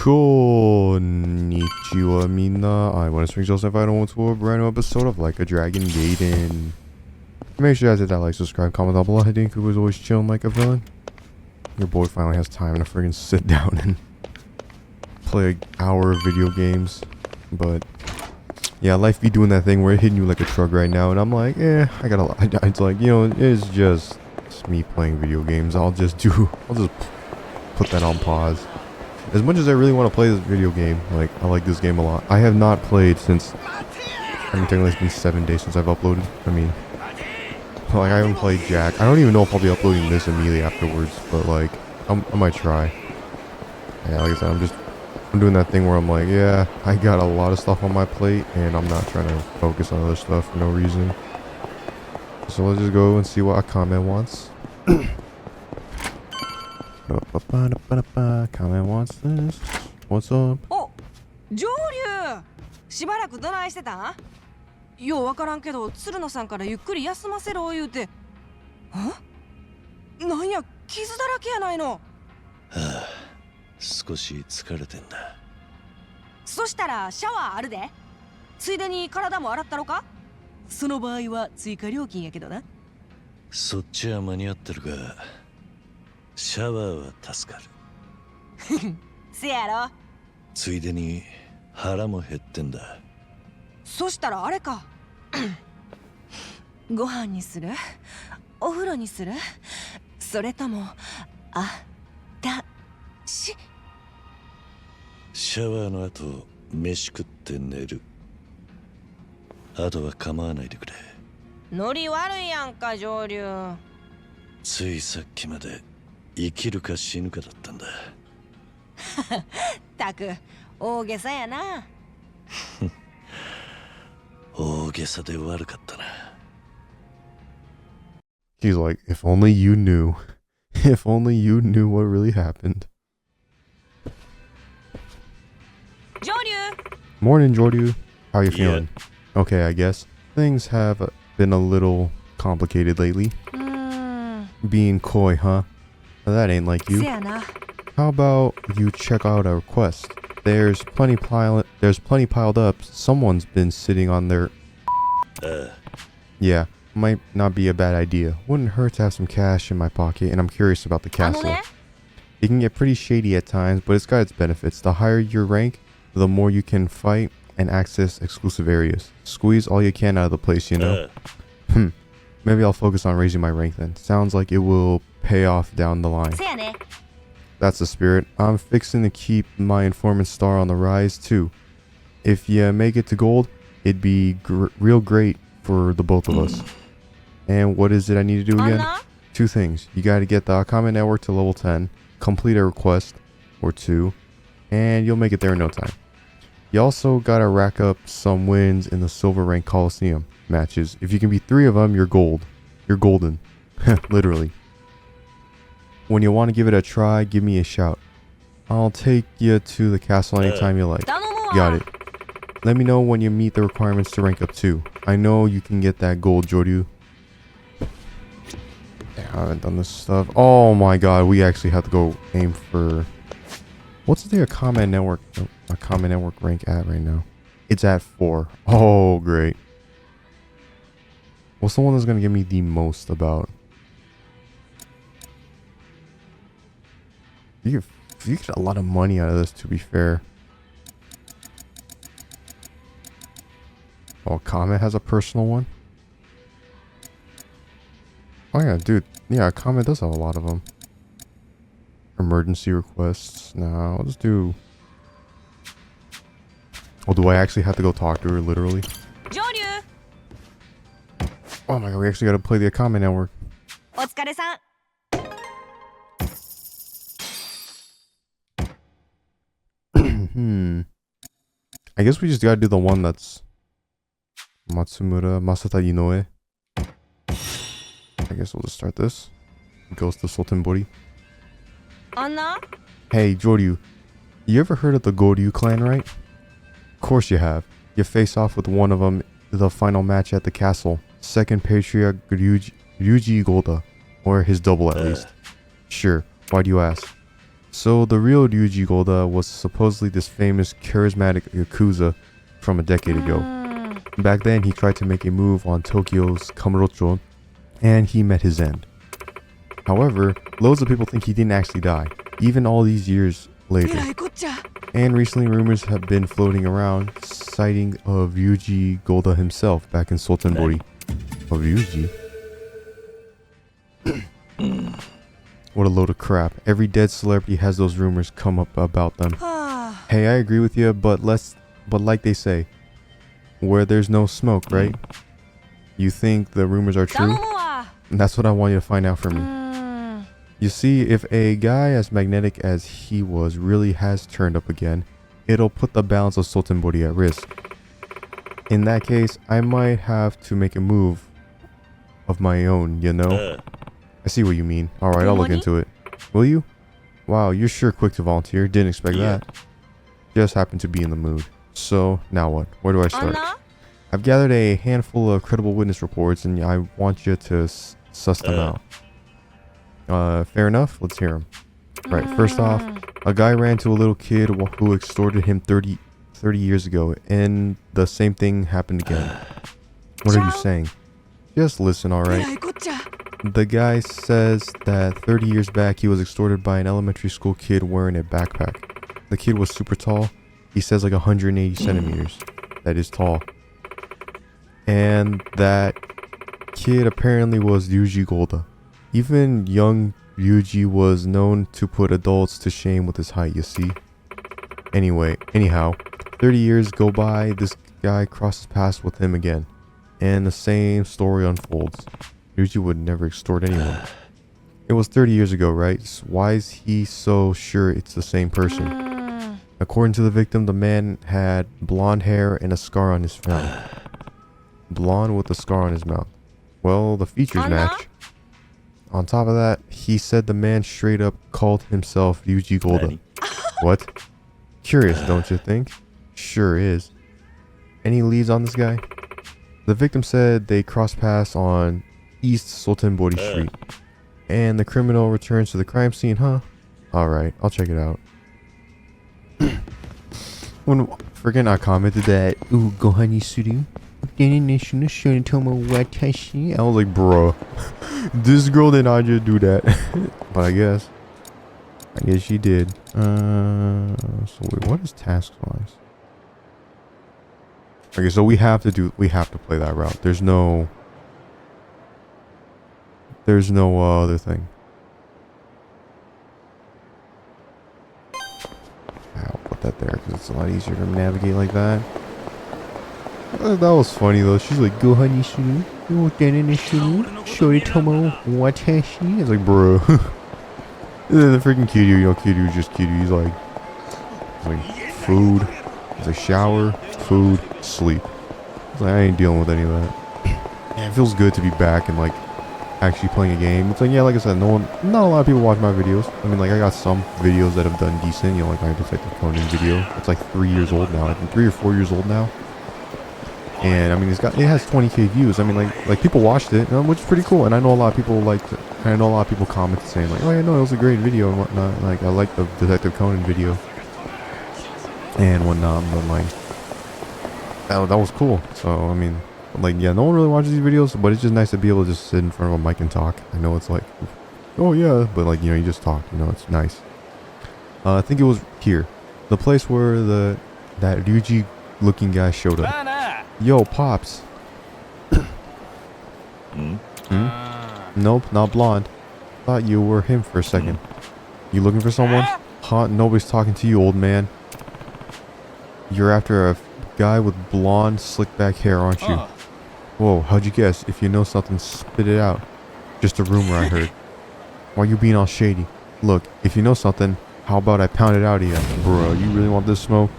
Konnichiwa mina. I want to swing Joseph. I don't want to a brand new episode of Like a Dragon Gaiden. Make sure you guys hit that like, subscribe, comment down below. I think was always chilling like a villain. Your boy finally has time to friggin' sit down and play an hour of video games. But yeah, life be doing that thing where it hitting you like a truck right now, and I'm like, I got a lot. It's like, you know, it's just me playing video games. I'll just put that on pause. As much as I really want to play this video game, like, I like this game a lot. I have not played since, technically it's been 7 days since I've uploaded. Like, I haven't played Jack. I don't even know if I'll be uploading this immediately afterwards, but like, I might try. Yeah, like I said, I'm doing that thing where I'm like, yeah, I got a lot of stuff on my plate, and I'm not trying to focus on other stuff for no reason. So let's just go and see what Akame wants. Akame wants this. What's up? Oh, 上流しばらくどないしてたん？ようわからんけど、鶴野さんからゆっくり休ませろ言うて。なんや、傷だらけやないの。少し疲れてんだ。そしたらシャワーあるで。ついでに体も洗ったろか？その場合は追加料金やけどな。そっちは間に合ってるが、シャワーは助かる。せやろ。ついでに腹も減ってんだ。そしたらあれか。ご飯にする？お風呂にする？それともしシャワーの後飯食って寝る。あとは構わないでくれ。ノリ悪いやんか、上流。ついさっきまで生きるか死ぬかだったんだ。たく大げさやな。大げさで悪かったな。He's like, if only you knew. If only you knew what really happened. 上流 Morning, Jordu. How you feeling? Okay, I guess. Things have been a little complicated lately. Being coy, huh? That ain't like you. せやな。 How about you check out our quest? There's plenty piled up. Someone's been sitting on their... Yeah, might not be a bad idea. Wouldn't hurt to have some cash in my pocket, and I'm curious about the castle. It can get pretty shady at times, but it's got its benefits. The higher your rank, the more you can fight and access exclusive areas. Squeeze all you can out of the place, you know? Maybe I'll focus on raising my rank then. Sounds like it will pay off down the line. That's the spirit. I'm fixing to keep my informant star on the rise too. If you make it to gold, it'd be real great for the both of us. And what is it I need to do again? 2 things. You gotta get the Akame network to level 10, complete a request or 2, and you'll make it there in no time. You also gotta rack up some wins in the silver rank Coliseum matches. If you can beat 3 of them, you're gold. You're golden. Literally. When you want to give it a try, give me a shout. I'll take you to the castle anytime you like. Got it. Let me know when you meet the requirements to rank up too. I know you can get that gold, Jordu. Damn, I haven't done this stuff. Oh my god, we actually have to go aim for... What's the Akame network rank at right now? It's at 4. Oh, great. What's the one that's going to give me the most about? You get a lot of money out of this, to be fair. Oh, Akame has a personal one? Oh yeah, dude. Yeah, Akame does have a lot of them. Emergency requests. Now, let's do... Oh, do I actually have to go talk to her, literally? Oh my god, we actually gotta play the Akame network. お疲れさん。I guess we just gotta do the one that's Matsumura Masata Inoue. I guess we'll just start this. Goes to Sultan Bori. Anna? Hey, Joryu. You ever heard of the Goryu clan, right? Of course you have. You face off with one of them the final match at the castle. Second Patriarch Ryuji Golda. Or his double at least. Sure. Why do you ask? So the real Ryuji Goda was supposedly this famous charismatic Yakuza from a decade ago. Back then he tried to make a move on Tokyo's Kamurocho and he met his end. However, loads of people think he didn't actually die, even all these years later. And recently rumors have been floating around citing of Ryuji Goda himself back in Sultanbori. Of Ryuji? What a load of crap. Every dead celebrity has those rumors come up about them. Hey, I agree with you, but like they say, where there's no smoke, right? You think the rumors are true? And that's what I want you to find out for me. You see, if a guy as magnetic as he was really has turned up again, it'll put the balance of Sultanbori at risk. In that case, I might have to make a move of my own, you know? I see what you mean. Alright, I'll look into it. Will you? Wow, you're sure quick to volunteer. Didn't expect that. Just happened to be in the mood. So, now what? Where do I start? I've gathered a handful of credible witness reports and I want you to suss them out. Fair enough? Let's hear them. Right, first off, a guy ran to a little kid who extorted him 30 years ago and the same thing happened again. What are you saying? Just listen, alright? The guy says that 30 years back he was extorted by an elementary school kid wearing a backpack. The kid was super tall. He says like 180 centimeters. That is tall. And that kid apparently was Ryuji Goda. Even young Ryuji was known to put adults to shame with his height, you see. Anyhow, 30 years go by, this guy crosses paths with him again. And the same story unfolds. Ryuji would never extort anyone. It was 30 years ago, right? Why is he so sure it's the same person? According to the victim, the man had blonde hair and a scar on his mouth. Blonde with a scar on his mouth. Well, the features match. On top of that, he said the man straight up called himself Ryuji Goda. What? Curious, don't you think? Sure is. Any leads on this guy? The victim said they crossed paths on East Sultanbori Street. And the criminal returns to the crime scene, huh? Alright, I'll check it out. When freaking I commented that, ooh, Gohani Suru. I was like, bro, this girl did not just do that. But I guess she did. So wait, what is task wise? Okay, so we have to play that route. There's no other thing. I'll put that there because it's a lot easier to navigate like that. That was funny though. She's like, go honey, shuru. Shori tomo watashi. It's like, bro. And then the freaking Kiryu, you know, Kiryu's just Kiryu. He's like food. He's like shower, food, sleep. He's like, I ain't dealing with any of that. Yeah, it feels good to be back and like actually playing a game. It's like, yeah, like I said, not a lot of people watch my videos. I mean, like, I got some videos that have done decent, you know, like my Detective Conan video. It's like 3 years old now. I think 3 or 4 years old now. And I mean, it has 20k views. I mean, like people watched it, which is pretty cool. And I know a lot of people liked it. And I know a lot of people commented saying like, oh yeah, no, it was a great video and whatnot. Like, I like the Detective Conan video and whatnot. But like, that was cool. So I mean, like, yeah, no one really watches these videos, but it's just nice to be able to just sit in front of a mic and talk. I know it's like, oh yeah, but like, you know, you just talk. You know, it's nice. I think it was here, the place where that Ryuji looking guy showed up. Yo, Pops. Nope, not blonde. Thought you were him for a second. You looking for someone? Huh? Nobody's talking to you, old man. You're after a guy with blonde, slick back hair, aren't you? Whoa, how'd you guess? If you know something, spit it out. Just a rumor I heard. Why you being all shady? Look, if you know something, how about I pound it out of you? Bro, you really want this smoke?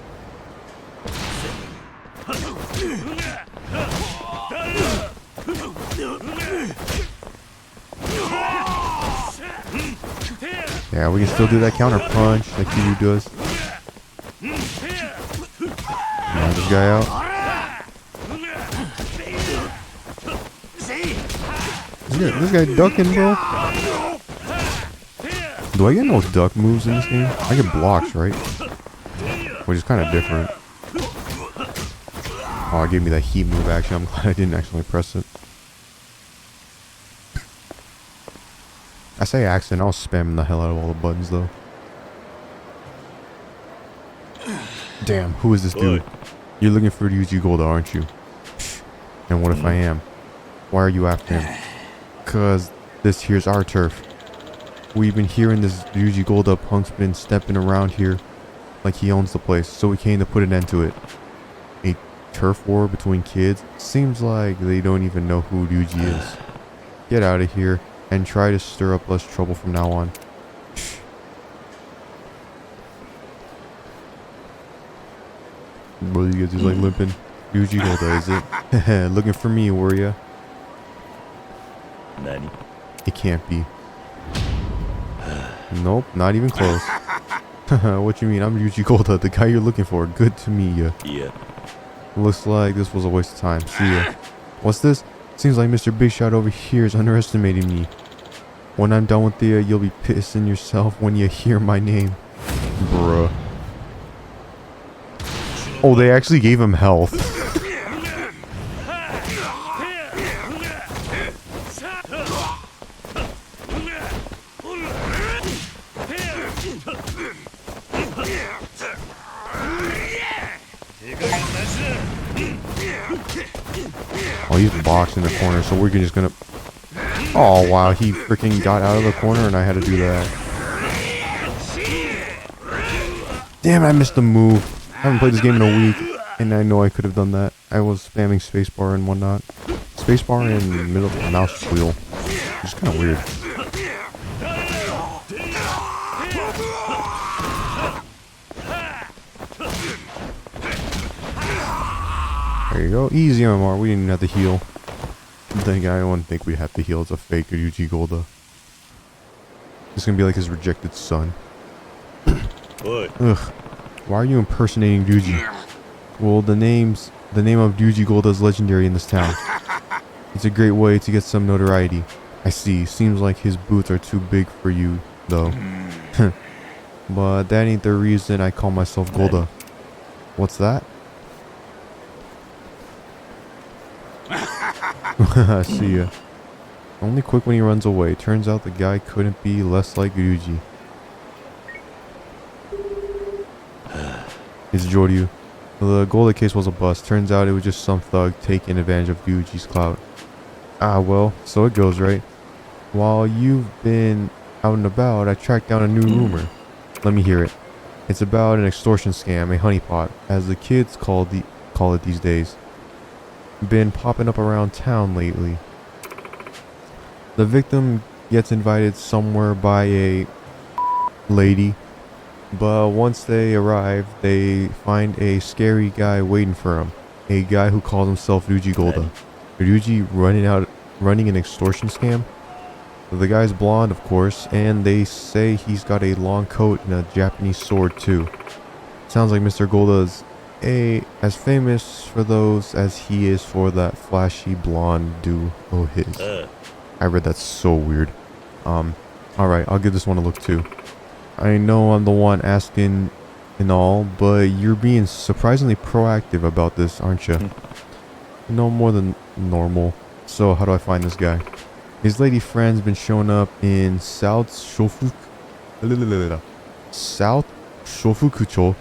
Yeah, we can still do that counter punch like Kiryu does. Knock this guy out. This guy ducking, bro. Do I get no duck moves in this game? I get blocks, right? Which is kind of different. Oh, it gave me that heat move action. I'm glad I didn't actually press it. I say accident, I was spamming the hell out of all the buttons though. Damn, who is this dude? You're looking for Ryuji Golda, aren't you? And what if I am? Why are you after him? Cause this here's our turf. We've been hearing this Ryuji Golda punk's been stepping around here like he owns the place, so we came to put an end to it. A turf war between kids? Seems like they don't even know who Ryuji is. Get out of here and try to stir up less trouble from now on. Bro, you guys just like limping. Ryuji Golda, is it? Looking for me, were ya? Nani? It can't be. Nope, not even close. What you mean? I'm Ryuji Golda, the guy you're looking for. Good to meet ya. Yeah. Looks like this was a waste of time. See ya. What's this? Seems like Mr. Big Shot over here is underestimating me. When I'm done with you, you'll be pissing yourself when you hear my name. Bruh. Oh, they actually gave him health. Oh, he's boxed in the corner, so we're just gonna... Oh, wow, he freaking got out of the corner and I had to do that. Damn it, I missed the move. I haven't played this game in a week, and I know I could have done that. I was spamming spacebar and whatnot. Spacebar and middle mouse wheel. It's kind of weird. There you go. Easy MMR. We didn't even have to heal. Then again, I don't think we have to heal. It's a fake Ryuji Golda. It's gonna be like his rejected son. Ugh. Why are you impersonating Ryuji? Well, the name of Ryuji Golda is legendary in this town. It's a great way to get some notoriety. I see. Seems like his boots are too big for you, though. But that ain't the reason I call myself Golda. What's that? See ya. Only quick when he runs away. Turns out the guy couldn't be less like Ryuji. It's Joryu. The Golda case was a bust. Turns out it was just some thug taking advantage of Ryuji's clout. Ah well, so it goes, right? While you've been out and about, I tracked down a new rumor. Let me hear it. It's about an extortion scam, a honeypot, as the kids call it these days. Been popping up around town lately. The victim gets invited somewhere by a lady, but once they arrive, they find a scary guy waiting for him. A guy who calls himself Ryuji Golda. Ryuji running an extortion scam? The guy's blonde, of course, and they say he's got a long coat and a Japanese sword too. Sounds like Mr. Golda's as famous for those as he is for that flashy blonde do of his. I read that so weird. Alright, I'll give this one a look too. I know I'm the one asking and all, but you're being surprisingly proactive about this, aren't you? No more than normal. So how do I find this guy? His lady friend's been showing up in South Shofukucho.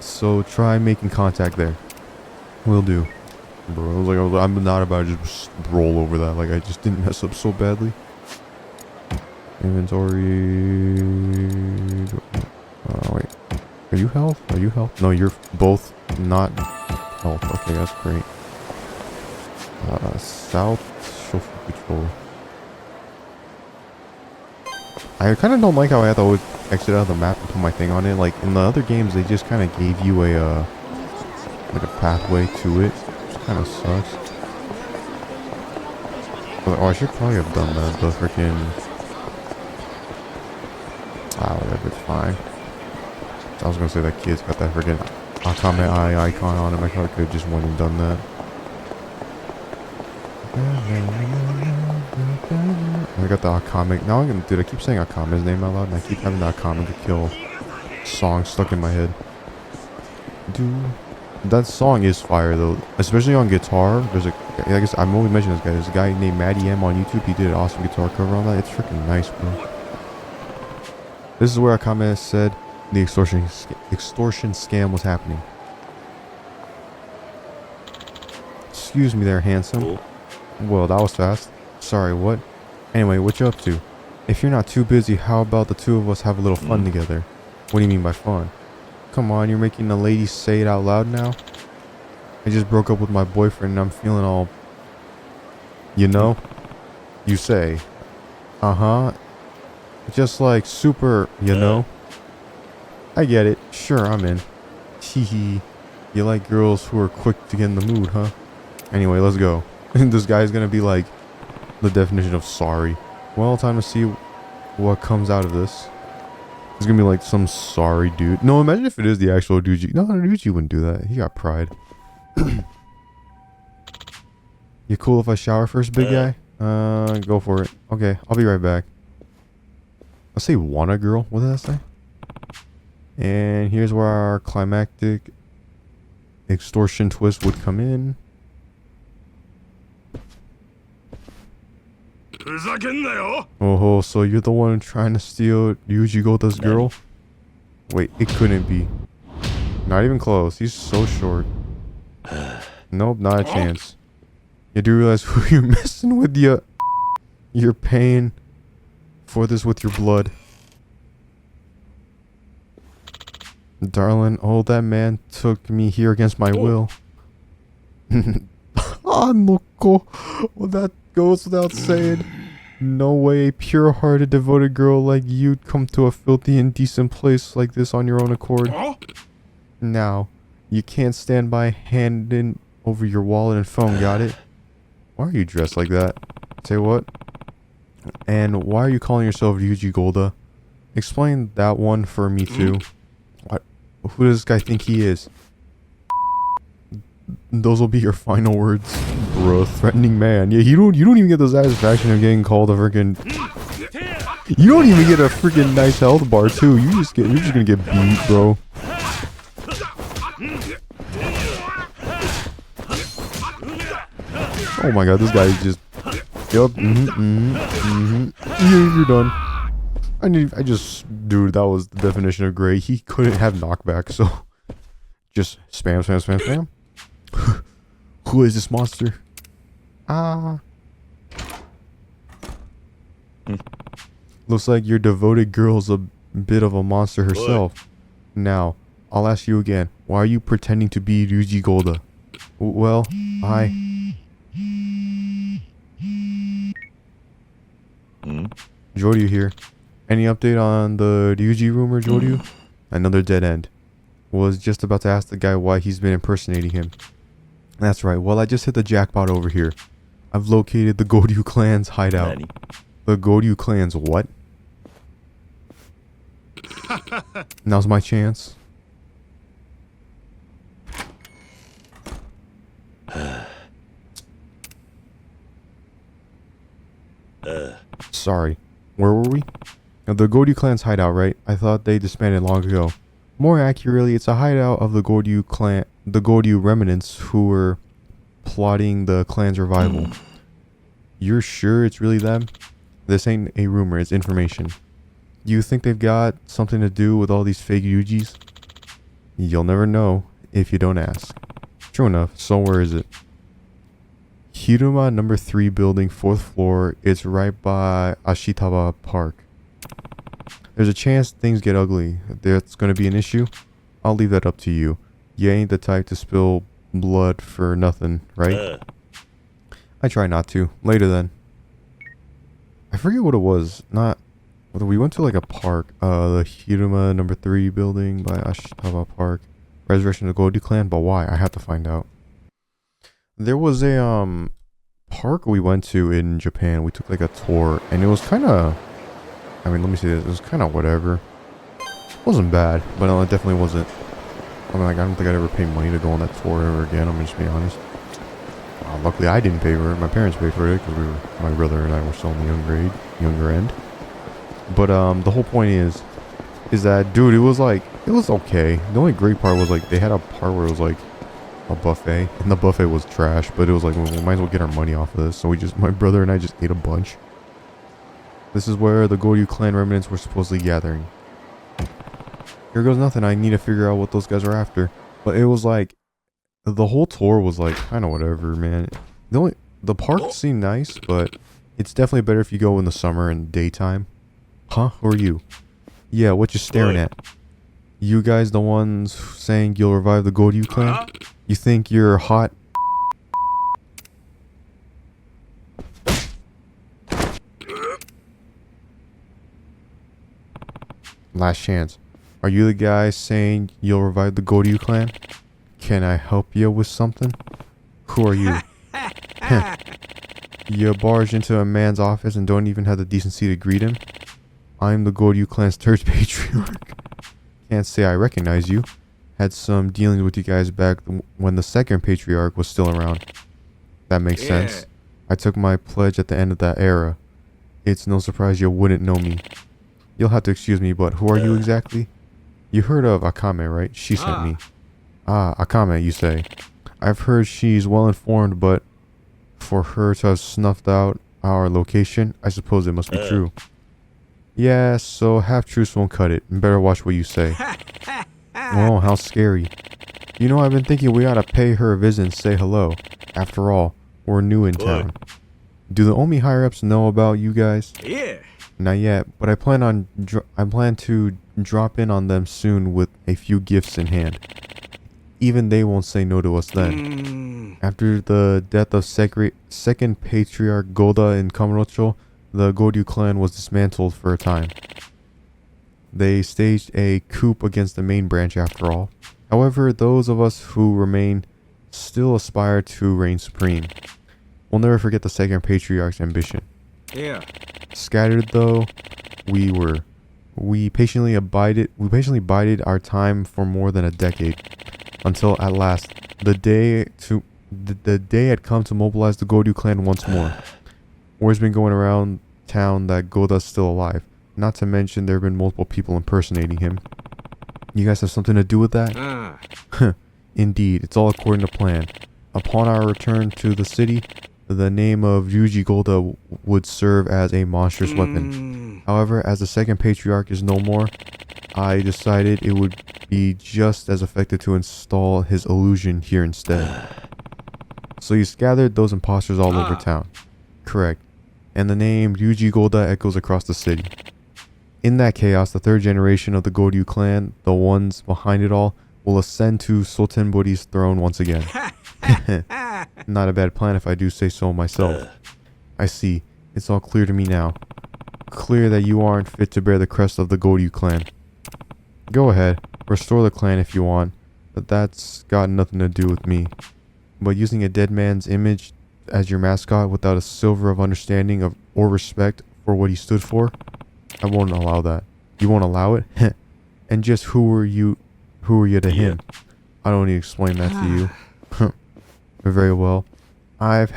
So try making contact there. Will do. Bro, I'm not about to just roll over that. Like, I just didn't mess up so badly. Inventory. Wait. Are you health? Are you health? No, you're both not health. Okay, that's great. South Shofukucho. I kind of don't like how I have to always exit out of the map and put my thing on it. Like in the other games, they just kind of gave you a like a pathway to it, which kind of sucks. But, oh, I should probably have done the freaking. Whatever, it's fine. I was gonna say that kid's got that freaking Akame Eye icon on him. I probably could have just went and done that. I got the Akame. Now I'm gonna, dude, I keep saying Akame's name out loud, and I keep having the Akame to kill song stuck in my head. Dude, that song is fire though, especially on guitar. There's a, I guess I'm always mentioning this guy. There's a guy named Maddie M on YouTube. He did an awesome guitar cover on that. It's freaking nice, bro. This is where Akame said the extortion scam was happening. Excuse me there, handsome. Well, that was fast. Sorry, what? Anyway, what you up to? If you're not too busy, how about the two of us have a little fun together? What do you mean by fun? Come on, you're making the lady say it out loud now? I just broke up with my boyfriend and I'm feeling all... You know? You say. Uh-huh. Just like super, you know? I get it. Sure, I'm in. Hee. You like girls who are quick to get in the mood, huh? Anyway, let's go. This guy's gonna be like the definition of sorry. Well, time to see what comes out of this. It's gonna be like some sorry dude. No, imagine if it is the actual Ryuji. No, Ryuji wouldn't do that. He got pride. You cool if I shower first, big guy? Go for it. Okay, I'll be right back. Let's say wanna girl. What did that say? And here's where our climactic extortion twist would come in. Oh, so you're the one trying to steal Ryuji Goto's girl? Wait, it couldn't be. Not even close. He's so short. Nope, not a chance. You do realize who you're messing with, you're paying for this with your blood. Darling, oh, that man took me here against my will. Ah, Noko. Well, that goes without saying. No way a pure-hearted, devoted girl like you'd come to a filthy, indecent place like this on your own accord. Now, you can't stand by handing over your wallet and phone, got it? Why are you dressed like that? Say what? And why are you calling yourself Ryuji Golda? Explain that one for me too. What? Who does this guy think he is? Those will be your final words, bruh. Threatening man. Yeah, you don't even get the satisfaction of getting called a freaking. You don't even get a freaking nice health bar too. You're just gonna get beat, bro. Oh my god, this guy is just. Yup. You're done. Dude, that was the definition of great. He couldn't have knockback, so just spam. Who is this monster? Looks like your devoted girl's a bit of a monster herself. Now, I'll ask you again. Why are you pretending to be Ryuji Golda? Well, Joryu here. Any update on the Ryuji rumor, Joryu? Another dead end. Was just about to ask the guy why he's been impersonating him. That's right. Well, I just hit the jackpot over here. I've located the Goryu clan's hideout. The Goryu clan's what? Now's my chance. Sorry. Where were we? The Goryu clan's hideout, right? I thought they disbanded long ago. More accurately, it's a hideout of the Goryu clan, the Goryu remnants who were plotting the clan's revival. You're sure it's really them? This ain't a rumor, it's information. You think they've got something to do with all these fake Ryujis? You'll never know if you don't ask. True enough, so where is it? Hiruma number 3 building, 4th floor. It's right by Ashitaba Park. There's a chance things get ugly. That's going to be an issue. I'll leave that up to you. You ain't the type to spill blood for nothing, right? I try not to. Later then. I forget what it was. We went to like a park. The Hiruma number 3 building by Ashitaba Park. Resurrection of the Goryu clan. But why? I have to find out. There was a park we went to in Japan. We took like a tour and it was kind of... I mean, let me see this. It was kind of whatever. It wasn't bad, but no, it definitely wasn't. I mean, like, I don't think I'd ever pay money to go on that tour ever again. I'm just being honest. Luckily, I didn't pay for it. My parents paid for it because my brother and I were still in the younger end. But the whole point is that, dude, it was okay. The only great part was like they had a part where it was like a buffet, and the buffet was trash. But it was like, we might as well get our money off of this. So my brother and I just ate a bunch. This is where the Goryu clan remnants were supposedly gathering. Here goes nothing. I need to figure out what those guys are after. But it was like, the whole tour was like kind of whatever, man. The park seemed nice, but it's definitely better if you go in the summer and daytime. Huh? Who are you? Yeah, what you staring at? You guys the ones saying you'll revive the Goryu clan? You think you're hot? Last chance. Are you the guys saying you'll revive the Goryu clan? Can I help you with something? Who are you? You barged into a man's office and don't even have the decency to greet him? I'm the Goryu clan's third patriarch. Can't say I recognize you. Had some dealings with you guys back when the second patriarch was still around. That makes sense. I took my pledge at the end of that era. It's no surprise you wouldn't know me. You'll have to excuse me, but who are you exactly? You heard of Akame, right? She sent me. Ah, Akame, you say. I've heard she's well informed, but for her to have snuffed out our location, I suppose it must be true. Yeah, so half-truths won't cut it. Better watch what you say. Oh, how scary. You know, I've been thinking we ought to pay her a visit and say hello. After all, we're new in town. Do the Omi higher-ups know about you guys? Yeah. Not yet, but I plan to drop in on them soon with a few gifts in hand. Even they won't say no to us then. After the death of second patriarch Goda in Kamurocho, the Goryu clan was dismantled for a time. They staged a coup against the main branch after all. However, those of us who remain still aspire to reign supreme. We'll never forget the second patriarch's ambition. Yeah. Scattered though we were, we patiently bided our time for more than a decade, until at last the day had come to mobilize the Goryu clan once more. Word's been going around town that Goda's still alive. Not to mention there have been multiple people impersonating him. You guys have something to do with that? Indeed, it's all according to plan. Upon our return to the city, the name of Ryuji Goda would serve as a monstrous weapon. However, as the second patriarch is no more, I decided it would be just as effective to install his illusion here instead. So you gathered those imposters all over town. Correct. And the name Ryuji Goda echoes across the city. In that chaos, the third generation of the Goryu clan, the ones behind it all, will ascend to Sotenbori's throne once again. Not a bad plan if I do say so myself. I see. It's all clear to me now. Clear that you aren't fit to bear the crest of the Goryu clan. Go ahead. Restore the clan if you want. But that's got nothing to do with me. But using a dead man's image as your mascot without a silver of understanding of or respect for what he stood for, I won't allow that. You won't allow it? And just who were you to him? I don't need to explain that to you. Very well. I've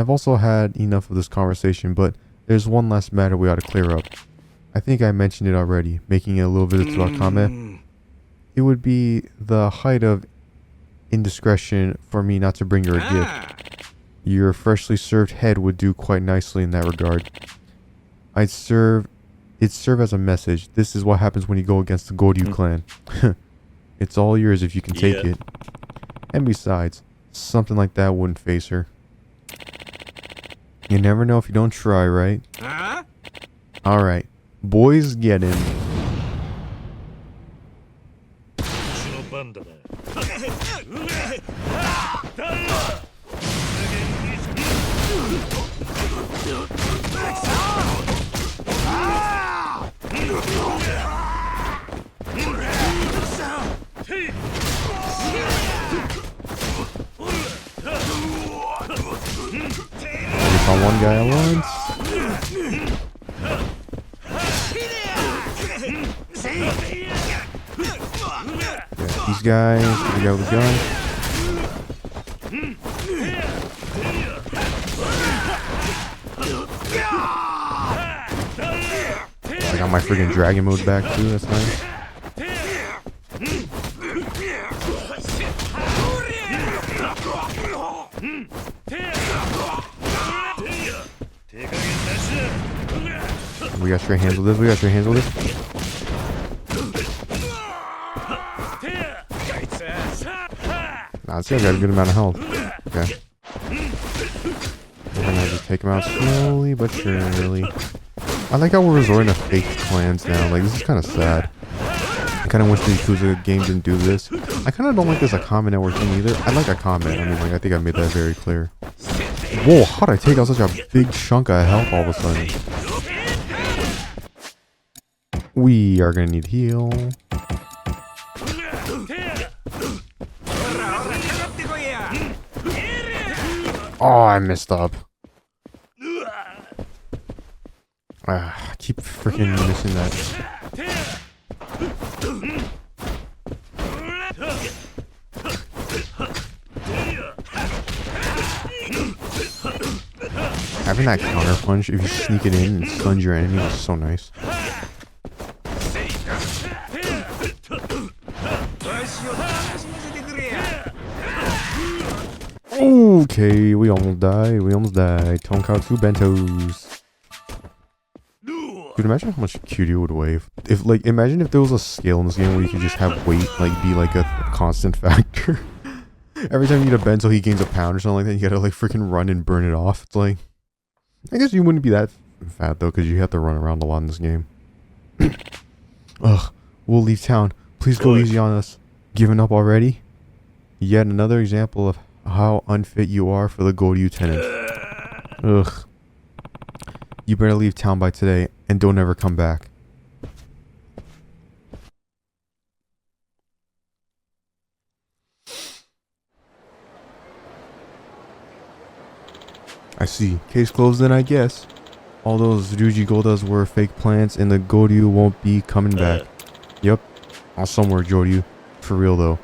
also had enough of this conversation, but there's one last matter we ought to clear up. I think I mentioned it already, making a little visit to Akame. It would be the height of indiscretion for me not to bring her a gift. Your freshly served head would do quite nicely in that regard. It'd serve as a message. This is what happens when you go against the Goryu clan. It's all yours if you can take it. And besides, something like that wouldn't faze her. You never know if you don't try, right? Alright. Boys, get in. If I one guy at once. Yeah, these guys, the guy with the gun. Got my freaking dragon mode back too, that's nice. We got straight hands with this, we got straight hands with this. Nah, this guy got a good amount of health. Okay. We're gonna just take him out slowly but surely. I like how we're resorting to fake clans now. Like, this is kind of sad. I kind of wish the Yakuza game didn't do this. I kind of don't like this Akame Network thing either. I like Akame. I mean, like, I think I made that very clear. Whoa, how did I take out such a big chunk of health all of a sudden? We are gonna need heal. Oh, I messed up. I keep freaking missing that. Having that counter punch, if you sneak it in and stun your enemy, is so nice. Okay, we almost died. Tonkatsu bentos. Dude, imagine how much Kiryu would weigh. If like, imagine if there was a scale in this game where you could just have weight like be like a constant factor. Every time you eat a bento, he gains a pound or something like that. You gotta like freaking run and burn it off. It's like, I guess you wouldn't be that fat though, because you have to run around a lot in this game. Ugh, we'll leave town. Please go easy on us. Giving up already? Yet another example of how unfit you are for the Goryu tenant. Ugh. You better leave town by today and don't ever come back. I see. Case closed then, I guess. All those Ryuji Godas were fake plants and the Goryu won't be coming back. Yep. I'll somewhere, Joryu. For real though.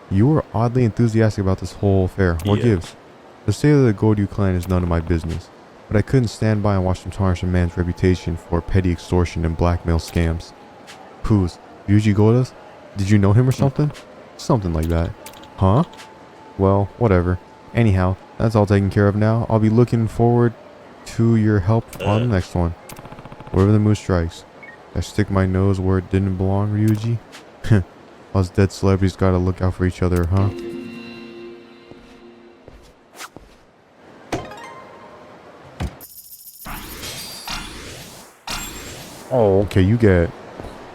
You were oddly enthusiastic about this whole affair. What gives? The state of the Goryu clan is none of my business. But I couldn't stand by and watch them tarnish a man's reputation for petty extortion and blackmail scams. Who's? Ryuji Godas? Did you know him or something? Something like that. Huh? Well, whatever. Anyhow, that's all taken care of now. I'll be looking forward to your help on the next one. Wherever the mood strikes. I stick my nose where it didn't belong, Ryuji? Us dead celebrities gotta look out for each other, huh? Oh, okay, you get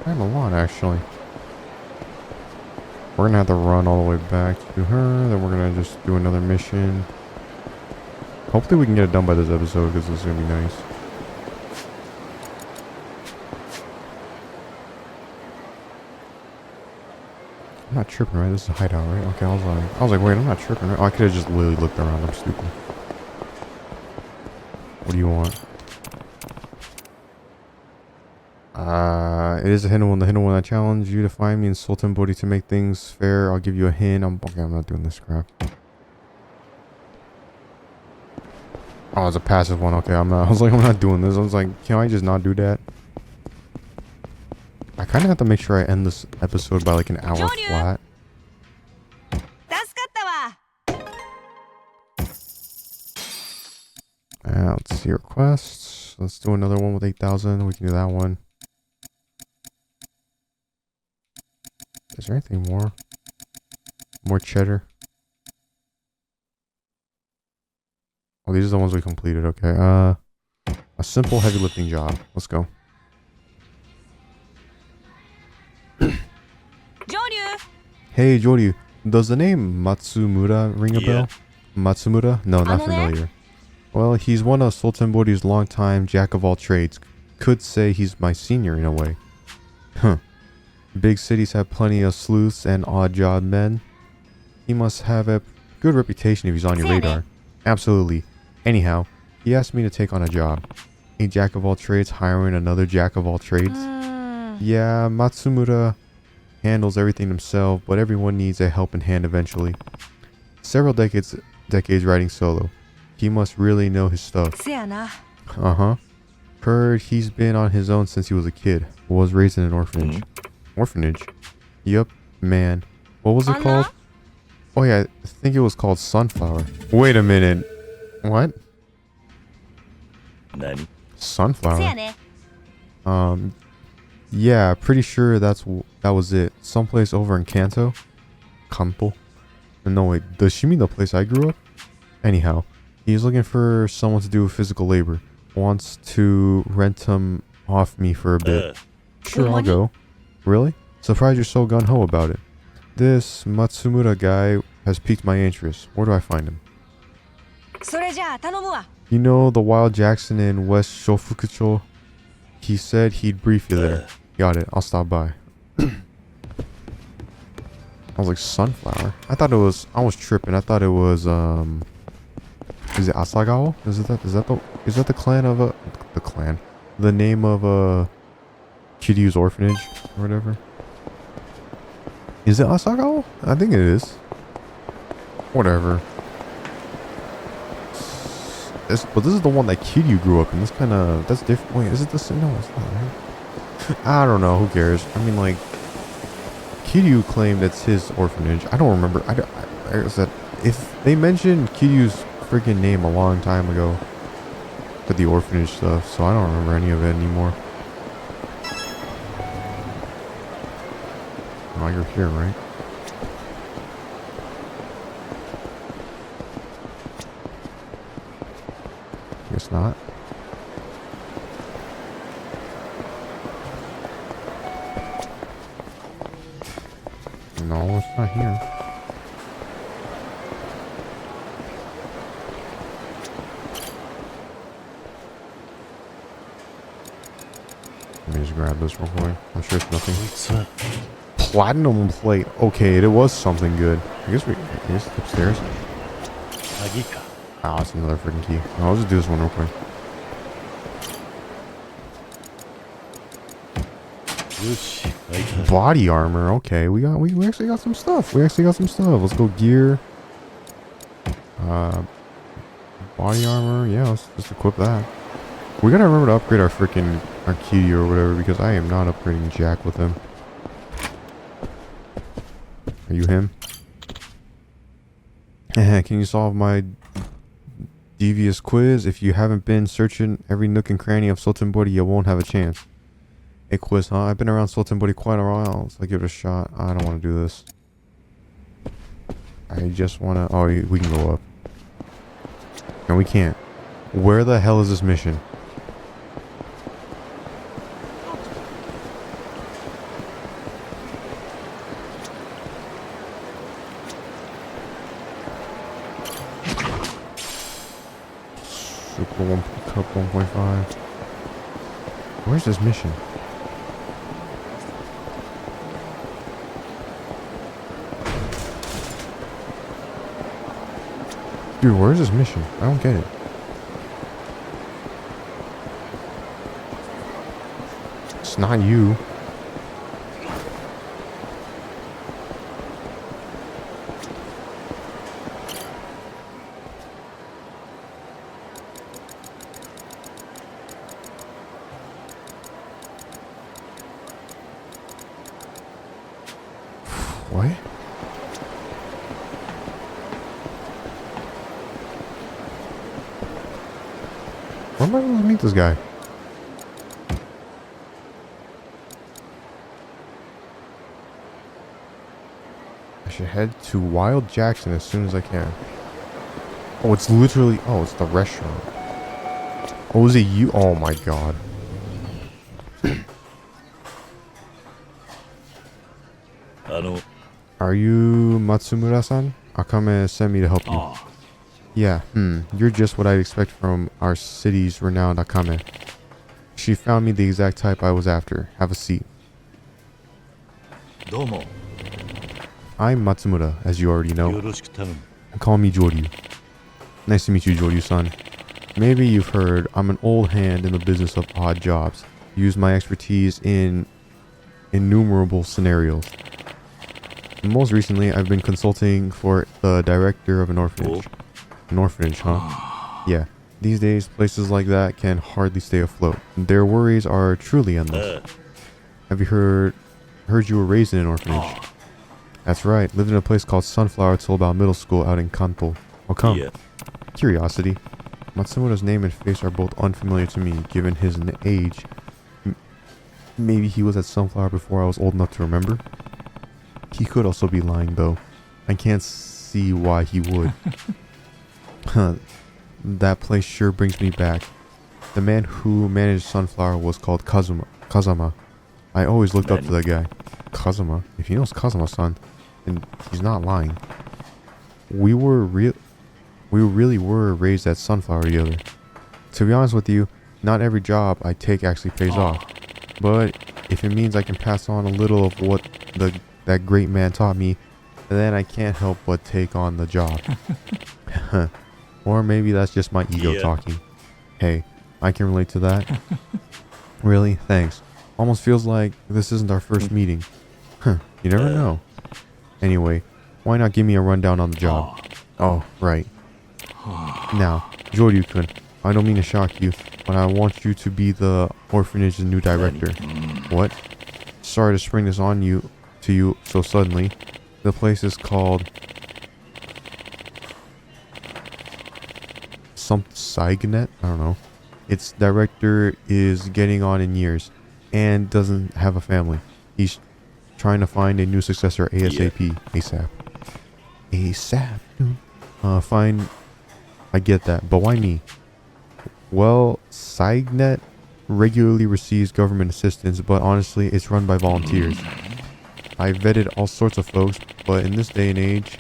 kind of a lot, actually. We're gonna have to run all the way back to her, then we're gonna just do another mission. Hopefully we can get it done by this episode, because this is gonna be nice. I'm not tripping, right? This is a hideout, right? Okay, I was like, wait, I'm not tripping, right? Oh, I could have just literally looked around. I'm stupid. What do you want? It is a hidden one. The hidden one. I challenge you to find me in Sultan Bodhi to make things fair. I'll give you a hint. Okay, I'm not doing this crap. Oh, it's a passive one. Okay, I'm not. I was like, I'm not doing this. I was like, can I just not do that? I kind of have to make sure I end this episode by like an hour flat. Let's see requests. Let's do another one with 8,000. We can do that one. Is there anything more? More cheddar. Oh, these are the ones we completed. Okay. A simple heavy lifting job. Let's go. Hey, Joryu. Does the name Matsumura ring a bell? Matsumura? No, not familiar. Well, he's one of Sultan Bodhi's longtime jack of all trades. Could say he's my senior in a way. Huh. Big cities have plenty of sleuths and odd job men. He must have a good reputation if he's on your radar. Absolutely. Anyhow, he asked me to take on a job. A jack of all trades hiring another jack of all trades. Yeah, Matsumura handles everything himself, but everyone needs a helping hand eventually. Several decades riding solo. He must really know his stuff. Uh-huh. Heard he's been on his own since he was a kid. Was raised in an orphanage. Orphanage? Yup, man. What was it called? Oh yeah, I think it was called Sunflower. Wait a minute. What? Nani? Sunflower? Yeah, pretty sure that was it. Someplace over in Kanto? Kanto? No wait, does she mean the place I grew up? Anyhow, he's looking for someone to do physical labor. Wants to rent him off me for a bit. Sure, I'll go. Really? Surprised you're so gung-ho about it. This Matsumura guy has piqued my interest. Where do I find him? You know the Wild Jackson in West Shofukucho? He said he'd brief you there. Got it. I'll stop by. I was like, Sunflower? I thought it was... I was tripping. I thought it was, Is it Asagawa? Is that the clan of, the clan? The name of, Kiryu's orphanage? Or whatever? Is it Asagawa? I think it is. Whatever. But this is the one that Kiryu grew up in. This kind of... That's different. Wait, is it the same? No, it's not, right? I don't know. Who cares? I mean, like... Kiryu claimed it's his orphanage. I don't remember. If they mentioned Kiryu's freaking name a long time ago for the orphanage stuff, so I don't remember any of it anymore. Oh, you're here, right? Guess not. No, it's not here. Let me just grab this real quick. I'm sure it's nothing. Platinum plate. Okay, it was something good. I guess it's upstairs. Ah, it's another freaking key. No, I'll just do this one real quick. Body armor. Okay, we actually got some stuff. Let's go gear. Body armor. Yeah, let's just equip that. We gotta remember to upgrade our freaking Kiryu or whatever, because I am not upgrading Jack with him. Are you him? Can you solve my devious quiz? If you haven't been searching every nook and cranny of Sotenbori, you won't have a chance. A quiz, huh? I've been around Sotenbori quite a while, so give it a shot. I don't want to do this. I just want to... Oh, we can go up. No, we can't. Where the hell is this mission? Super 1 cup 1.5. Where's this mission? Dude, where's this mission? I don't get it. It's not you. What? Where am I going to meet this guy? I should head to Wild Jackson as soon as I can. Oh, it's literally... Oh, it's the restaurant. Oh, is it you? Oh my god. Are you Matsumura-san? Akame sent me to help you. Yeah, you're just what I'd expect from our city's renowned Akame. She found me the exact type I was after. Have a seat. I'm Matsumura, as you already know. Call me Joryu. Nice to meet you, Joryu-san. Maybe you've heard I'm an old hand in the business of odd jobs. Use my expertise in innumerable scenarios. Most recently, I've been consulting for the director of an orphanage. An orphanage, huh? Yeah. These days, places like that can hardly stay afloat. Their worries are truly endless. Have you heard you were raised in an orphanage? That's right. Lived in a place called Sunflower till about middle school out in Kanto. How come? Curiosity. Matsumura's name and face are both unfamiliar to me, given his age. Maybe he was at Sunflower before I was old enough to remember? He could also be lying, though. I can't see why he would. That place sure brings me back. The man who managed Sunflower was called Kazuma. I always looked up to that guy. Kazuma? If he knows Kazuma-san, then he's not lying. We really were raised at Sunflower together. To be honest with you, not every job I take actually pays off. But if it means I can pass on a little of what that great man taught me, then I can't help but take on the job. Or maybe that's just my ego talking. Hey, I can relate to that. Really? Thanks. Almost feels like this isn't our first meeting. You never know. Anyway, why not give me a rundown on the job? Oh, right. Now, Joryu-kun, I don't mean to shock you, but I want you to be the orphanage's new director. What? Sorry to spring this on you so suddenly. The place is called Signet? I don't know. Its director is getting on in years and doesn't have a family. He's trying to find a new successor ASAP. ASAP. Fine. I get that, but why me? Well, Signet regularly receives government assistance, but honestly, it's run by volunteers. I vetted all sorts of folks, but in this day and age,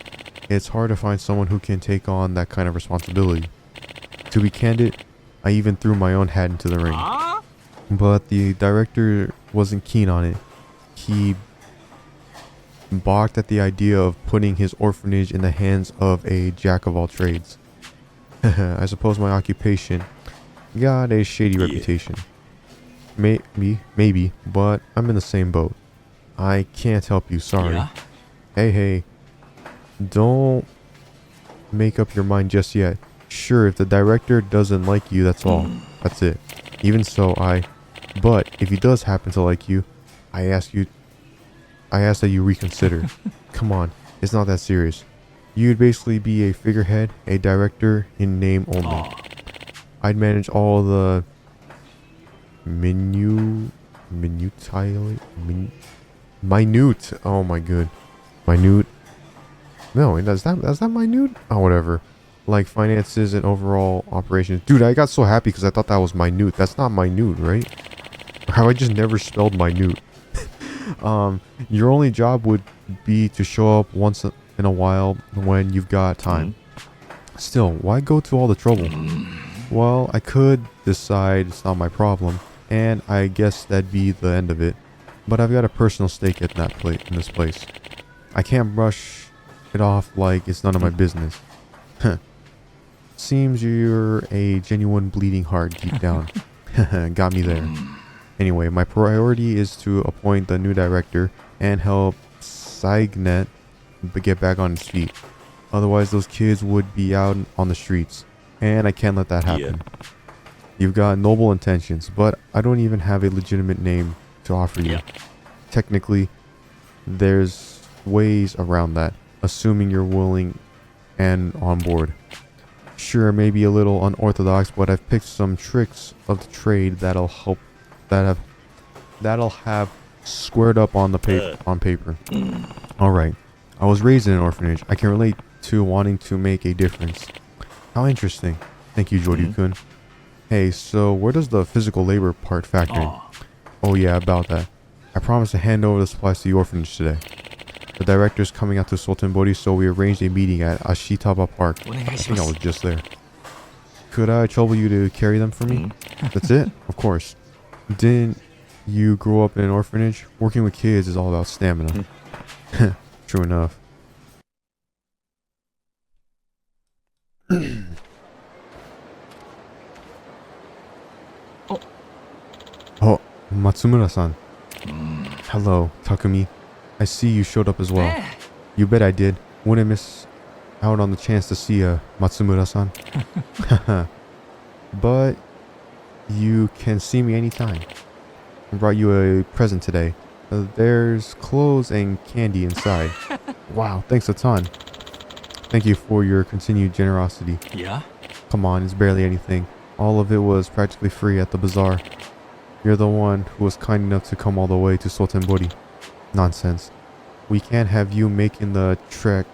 it's hard to find someone who can take on that kind of responsibility. To be candid, I even threw my own hat into the ring. But the director wasn't keen on it. He balked at the idea of putting his orphanage in the hands of a jack of all trades. I suppose my occupation got a shady reputation. Maybe, but I'm in the same boat. I can't help you, sorry. Hey, don't make up your mind just yet. Sure, if the director doesn't like you, that's all. That's it. Even so, but if he does happen to like you, I ask that you reconsider. Come on, it's not that serious. You'd basically be a figurehead, a director in name only. I'd manage all the minute. Oh my god, minute. No, is that minute? Oh, whatever. Like finances and overall operations. Dude, I got so happy because I thought that was minute. That's not minute, right? How I just never spelled minute. Your only job would be to show up once in a while when you've got time. Still, why go to all the trouble? Well, I could decide it's not my problem, and I guess that'd be the end of it. But I've got a personal stake in this place. I can't brush it off like it's none of my business. Seems you're a genuine bleeding heart deep down. Got me there. Anyway, my priority is to appoint the new director and help Signet get back on its feet. Otherwise, those kids would be out on the streets, and I can't let that happen. You've got noble intentions, but I don't even have a legitimate name to offer you. Technically, there's ways around that, assuming you're willing and on board. Sure, maybe a little unorthodox, but I've picked some tricks of the trade that'll have squared up on paper. All right. I was raised in an orphanage. I can relate to wanting to make a difference. How interesting. Thank you, Joryu-kun. Hey, so where does the physical labor part factor in? Oh yeah, about that. I promised to hand over the supplies to the orphanage today. The director's coming out to Sultanbori, so we arranged a meeting at Ashitaba Park. I think I was just there. Could I trouble you to carry them for me? That's it? Of course. Didn't you grow up in an orphanage? Working with kids is all about stamina. True enough. Oh, Matsumura-san. Hello, Takumi. I see you showed up as well. You bet I did. Wouldn't miss out on the chance to see Matsumura-san. but you can see me anytime. I brought you a present today. There's clothes and candy inside. Wow, thanks a ton. Thank you for your continued generosity. Yeah? Come on, it's barely anything. All of it was practically free at the bazaar. You're the one who was kind enough to come all the way to Sotenbori. Nonsense. We can't have you making the trek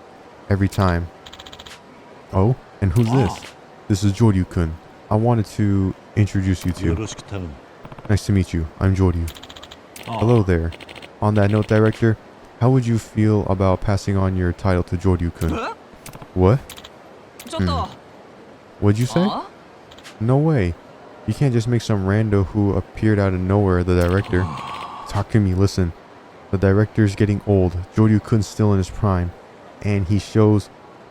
every time. Oh, and who's this? This is Joryu-kun. I wanted to introduce you to. ろしく頼む Nice to meet you. I'm Joryu. Hello there. On that note, director, how would you feel about passing on your title to Joryu-kun? What? ちょっと、 What'd you say? No way. You can't just make some rando who appeared out of nowhere the director. Talk to me, listen. The director's getting old. Joryu-kun's still in his prime. And he shows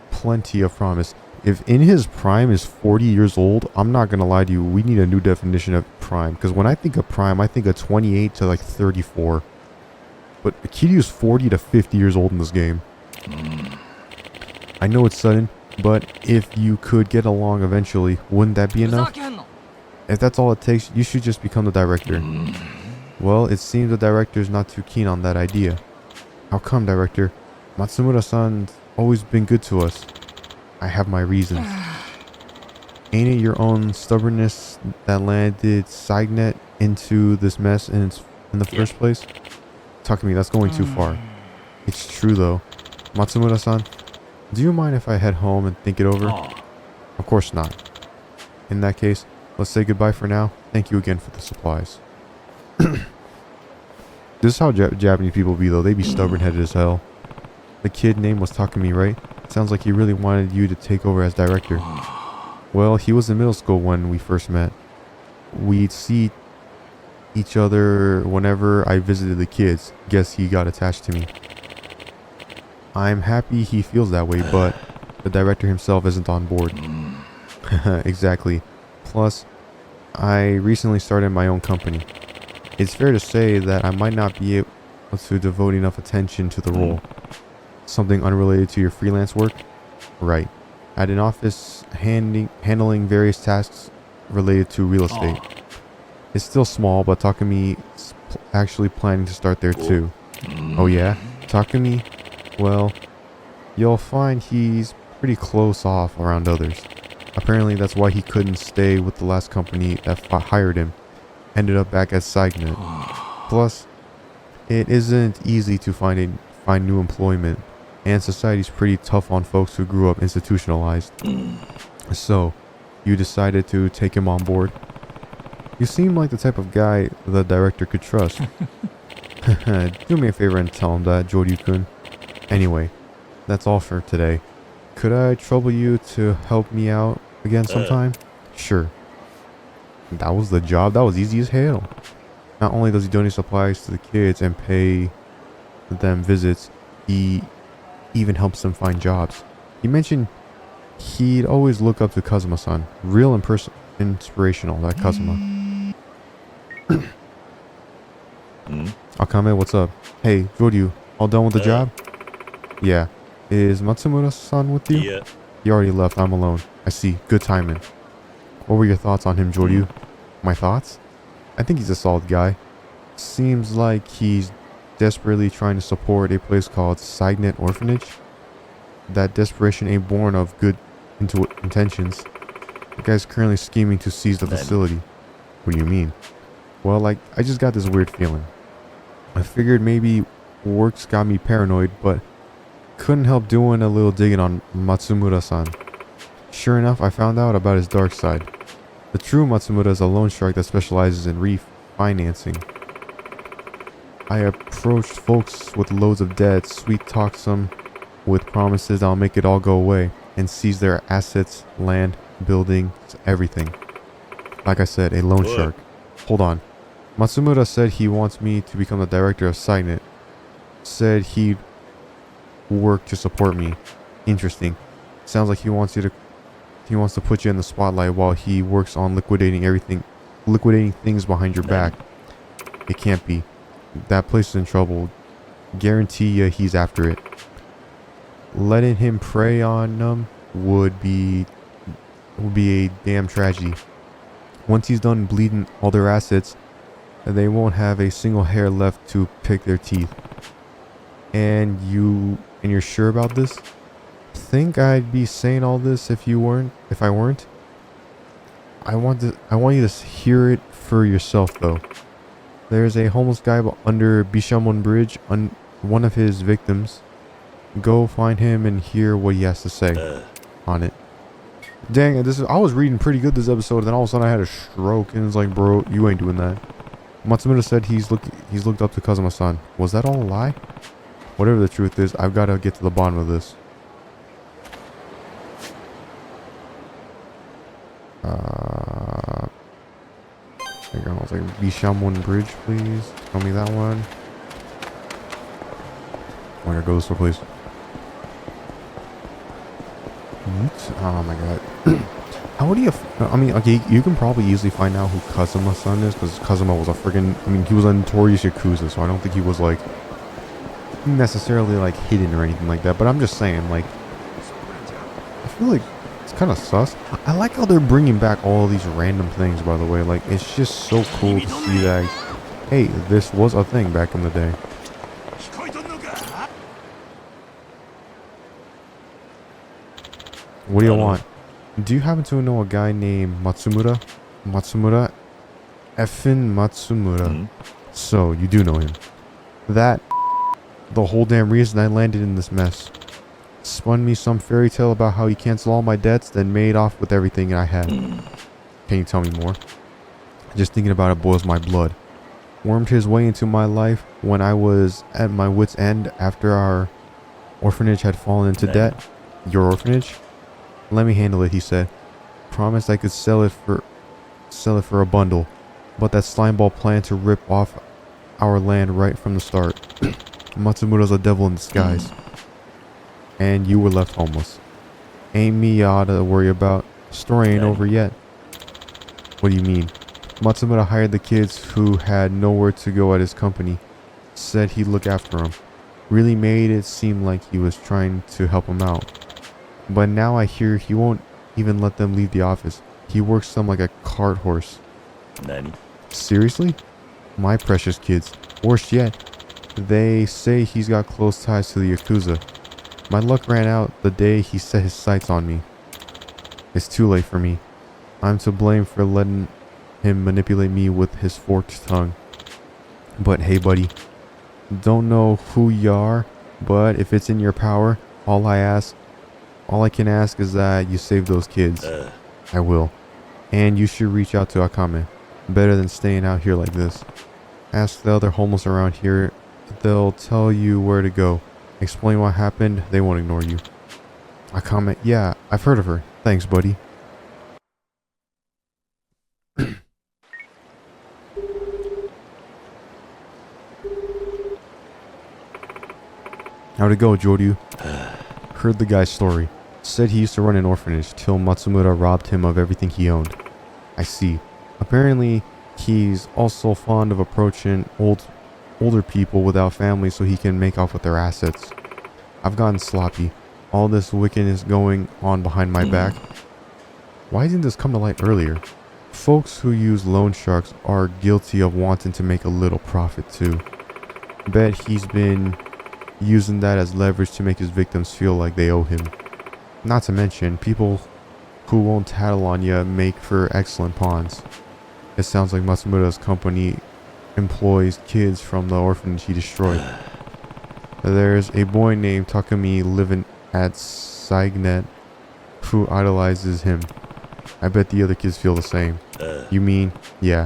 plenty of promise. If in his prime is 40 years old, I'm not gonna lie to you, we need a new definition of prime. Because when I think of prime, I think of 28 to like 34. But Kiryu's 40 to 50 years old in this game. I know it's sudden, but if you could get along eventually, wouldn't that be ふざ enough? けんの。 If that's all it takes, you should just become the director. Well, it seems the director's not too keen on that idea. How come, director? Matsumura-san's always been good to us. I have my reasons. Ain't it your own stubbornness that landed Signet into this mess in the first place? Talk to me, that's going too far. It's true though. Matsumura-san, do you mind if I head home and think it over? Of course not. In that case, let's say goodbye for now. Thank you again for the supplies. This is how Japanese people be though. They be stubborn-headed as hell. The kid name was Takumi, right? Sounds like he really wanted you to take over as director. Well, he was in middle school when we first met. We'd see each other whenever I visited the kids. Guess he got attached to me. I'm happy he feels that way, but the director himself isn't on board. Exactly. Plus, I recently started my own company. It's fair to say that I might not be able to devote enough attention to the role. Something unrelated to your freelance work? Right. At an office handling various tasks related to real estate. It's still small, but Takumi's actually planning to start there too. Oh yeah? Takumi? Well, you'll find he's pretty close off around others. Apparently that's why he couldn't stay with the last company that hired him. Ended up back at Signet. Plus, it isn't easy to find new employment, and society's pretty tough on folks who grew up institutionalized. So, you decided to take him on board? You seem like the type of guy the director could trust. Do me a favor and tell him that, Joryu-kun. Anyway, that's all for today. Could I trouble you to help me out again sometime? Sure. That was the job. That was easy as hell. Not only does he donate supplies to the kids and pay them visits, he even helps them find jobs. He mentioned he'd always look up to Kazuma-san. Real inspirational, that Kazuma. Akame, what's up? Hey, Joryu, all done with the job? Yeah. Is Matsumura-san with you? Yeah. He already left. I'm alone. I see. Good timing. What were your thoughts on him, Joryu? My thoughts? I think he's a solid guy. Seems like he's desperately trying to support a place called Signet Orphanage. That desperation ain't born of good intentions. The guy's currently scheming to seize the facility. What do you mean? Well, like, I just got this weird feeling. I figured maybe work's got me paranoid, but couldn't help doing a little digging on Matsumura-san. Sure enough, I found out about his dark side. The true Matsumura is a loan shark that specializes in refinancing. I approached folks with loads of debt, sweet-talked them with promises I'll make it all go away, and seize their assets, land, buildings, everything. Like I said, a loan shark. Hold on. Matsumura said he wants me to become the director of Signet. Said he'd work to support me. Interesting. Sounds like he wants to put you in the spotlight while he works on liquidating things behind your back. It can't be. That place is in trouble. Guarantee ya he's after it. Letting him prey on them would be a damn tragedy. Once he's done bleeding all their assets, they won't have a single hair left to pick their teeth. And you're sure about this? Think I'd be saying all this if I weren't? I want you to hear it for yourself though. There's a homeless guy under Bishamon Bridge, one of his victims. Go find him and hear what he has to say on it. Dang, I was reading pretty good this episode, then all of a sudden I had a stroke, and it's like, bro, you ain't doing that. Matsumura said he's looked up to Kazuma-san. Was that all a lie? Whatever the truth is, I've got to get to the bottom of this. There you go. I was like, Bishamon Bridge, please. Tell me that one. I'm gonna go this way, please. Oh my god. How do you... I mean, okay, you can probably easily find out who Kazuma-san is, because Kazuma was a friggin... I mean, he was a notorious Yakuza, so I don't think he was, like, necessarily, like, hidden or anything like that. But I'm just saying, like, I feel like it's kind of sus. I like how they're bringing back all of these random things, by the way. Like, it's just so cool to see that, hey, this was a thing back in the day. What do you want? Do you happen to know a guy named Matsumura? Matsumura? Effin Matsumura. So, you do know him. The whole damn reason I landed in this mess. Spun me some fairy tale about how he canceled all my debts, then made off with everything I had. Can you tell me more? Just thinking about it boils my blood. Wormed his way into my life when I was at my wit's end after our orphanage had fallen into debt. Your orphanage? Let me handle it, he said. Promised I could sell it for a bundle, but that slimeball planned to rip off our land right from the start. Matsumura's a devil in disguise. And you were left homeless. Ain't me you ought to worry about. Story ain't over yet. What do you mean? Matsumura hired the kids who had nowhere to go at his company. Said he'd look after them. Really made it seem like he was trying to help them out. But now I hear he won't even let them leave the office. He works them like a cart horse. Nani? Seriously? My precious kids. Worse yet, they say he's got close ties to the Yakuza. My luck ran out the day he set his sights on me. It's too late for me. I'm to blame for letting him manipulate me with his forked tongue. But hey buddy, don't know who you are, but if it's in your power, all I can ask is that you save those kids. I will. And you should reach out to Akame. Better than staying out here like this. Ask the other homeless around here. They'll tell you where to go. Explain what happened. They won't ignore you. Akame, yeah, I've heard of her. Thanks, buddy. How'd it go, Joryu? Heard the guy's story. Said he used to run an orphanage till Matsumura robbed him of everything he owned. I see. Apparently, he's also fond of approaching older people without families so he can make off with their assets. I've gotten sloppy. All this wickedness going on behind my back. Why didn't this come to light earlier? Folks who use loan sharks are guilty of wanting to make a little profit too. Bet he's been using that as leverage to make his victims feel like they owe him. Not to mention, people who won't tattle on ya make for excellent pawns. It sounds like Matsumura's company employs kids from the orphanage he destroyed. There's a boy named Takumi living at Signet who idolizes him. I bet the other kids feel the same. You mean? Yeah.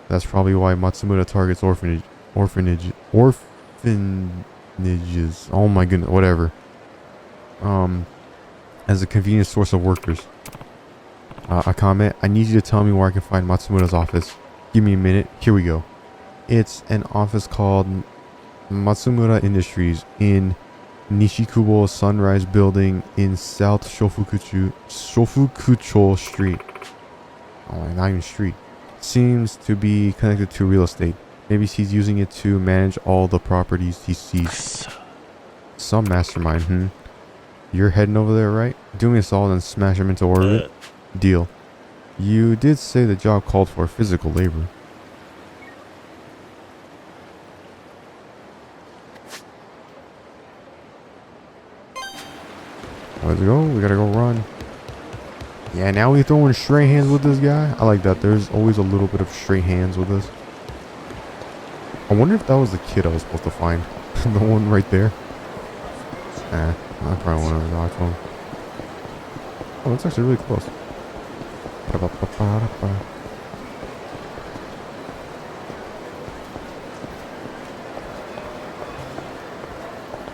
That's probably why Matsumura targets orphanages. Oh my goodness, whatever. As a convenient source of workers. Akame, I need you to tell me where I can find Matsumura's office. Give me a minute. Here we go. It's an office called Matsumura Industries in Nishikubo Sunrise Building in South Shofukucho Street. Oh, not even street. Seems to be connected to real estate. Maybe he's using it to manage all the properties he sees. Some mastermind, You're heading over there, right? Do me a solid and smash him into orbit. Deal. You did say the job called for physical labor. Let's go. We gotta go run. Yeah, now we throwing straight hands with this guy. I like that. There's always a little bit of straight hands with us. I wonder if that was the kid I was supposed to find. The one right there. I probably won't ever talk to him. Oh, that's actually really close.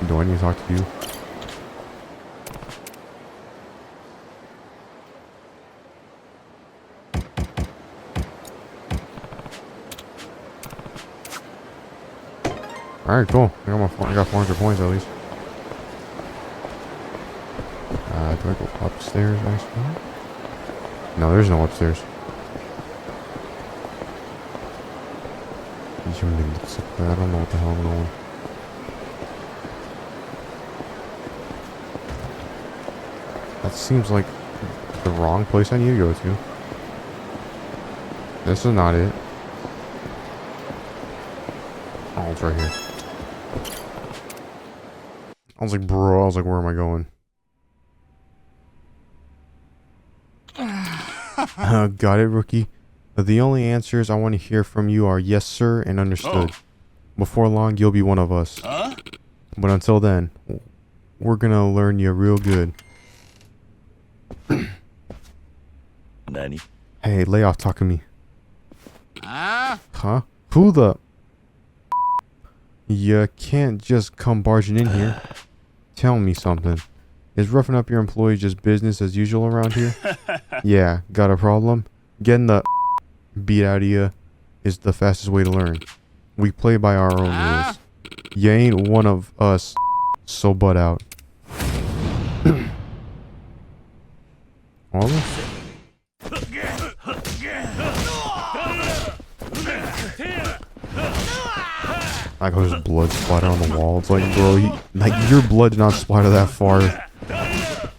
Do I need to talk to you? Alright, cool. I got 400 points at least. Do I go upstairs actually? No, there's no upstairs. I don't know what the hell I'm going. That seems like the wrong place I need to go to. This is not it. Oh, it's right here. I was like, bro, where am I going? Got it, rookie. The only answers I want to hear from you are yes, sir, and understood. Oh. Before long, you'll be one of us. Huh? But until then, we're gonna learn you real good. Nani? Hey, lay off talking to me. Huh? Who the... You can't just come barging in here. Tell me something. Is roughing up your employees just business as usual around here? Yeah, got a problem? Getting the beat out of you is the fastest way to learn. We play by our own rules. You ain't one of us, so butt out. All this? Like there's blood splatter on the wall. It's like, bro, your blood did not splatter that far.